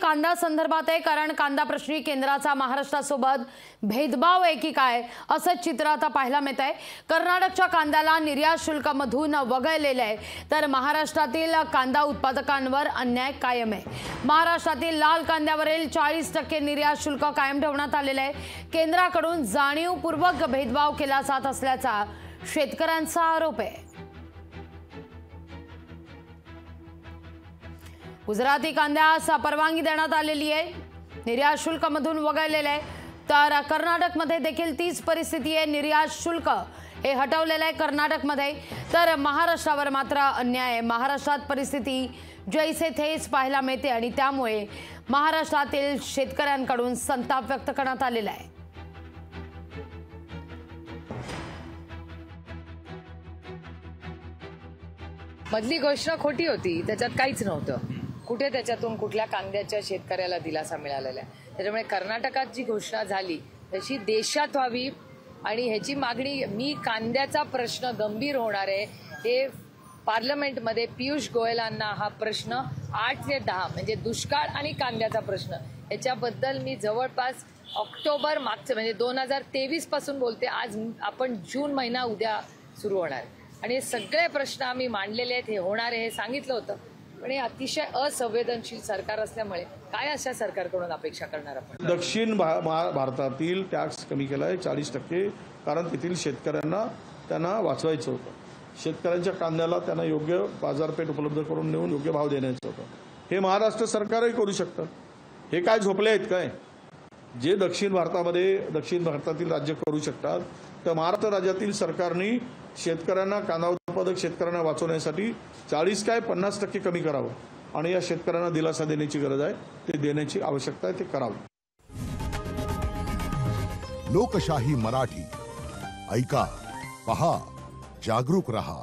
कांदा संदर्भात आहे, कारण कांदा प्रश्नी केंद्राचा महाराष्ट्रासोबत भेदभाव आहे की काय असं चित्र आता पाहायला मिळत आहे। कर्नाटकच्या कांद्याला निर्यात शुल्कामधून वगळलेलं आहे, तर महाराष्ट्रातील कांदा उत्पादकांवर अन्याय कायम आहे। महाराष्ट्रातील लाल कांद्यावरील 40% निर्यात शुल्क कायम ठेवण्यात आलेलं आहे। केंद्राकडून जाणीवपूर्वक भेदभाव केला जात असल्याचा शेतकऱ्यांचा आरोप आहे। गुजराती कांद्यास परवानगी देण्यात आलेली आहे, निर्यात शुल्कामधून वगळलेले आहे, तर कर्नाटकमध्ये देखील तीच परिस्थिती आहे। निर्यात शुल्क हे हटवलेलं आहे कर्नाटकमध्ये, तर महाराष्ट्रावर मात्र अन्याय आहे। महाराष्ट्रात परिस्थिती जैसे थेच पाहायला मिळते आणि त्यामुळे महाराष्ट्रातील शेतकऱ्यांकडून संताप व्यक्त करण्यात आलेला आहे। मधली घोषणा खोटी होती, त्याच्यात काहीच नव्हतं। कुठे त्याच्यातून कुठल्या कांद्याच्या शेतकऱ्याला दिलासा मिळालेला आहे। त्याच्यामुळे कर्नाटकात जी घोषणा झाली तशी देशात व्हावी आणि ह्याची मागणी, मी कांद्याचा प्रश्न गंभीर होणार आहे हे पार्लमेंटमध्ये पियुष गोयलांना हा प्रश्न 8 ते 10 म्हणजे दुष्काळ आणि कांद्याचा प्रश्न याच्याबद्दल मी जवळपास ऑक्टोबर मागचं म्हणजे 2023 पासून बोलते। आज आपण जून महिना उद्या सुरू होणार आणि हे सगळे प्रश्न आम्ही मांडलेले आहेत, हे होणार आहे हे सांगितलं होतं। पण हे अतिशय असंवेदनशील सरकार असल्यामुळे काय अशा सरकारकडून अपेक्षा करणार आपण? दक्षिण भारतातील टॅक्स कमी केला आहे 40%, कारण तेथील शेतकऱ्यांना त्यांना वाचवायचं होतं। शेतकऱ्यांच्या कांद्याला त्यांना योग्य बाजारपेठ उपलब्ध करून देऊन योग्य भाव देण्याचं होतं। हे महाराष्ट्र सरकारही करू शकतं। हे काय झोपले आहेत काय? जे दक्षिण भारतातील राज्य करू शकतात, तर महाराष्ट्र राज्यातील सरकारने शेतकऱ्यांना, कांदा उत्पादक शेतकऱ्यांना वाचवण्यासाठी 40 काय 50% कमी करावं आणि या शेतकऱ्यांना दिलासा देण्याची गरज आहे, ते देण्याची आवश्यकता आहे, ते करावं। लोकशाही मराठी ऐका, पहा, जागरूक रहा।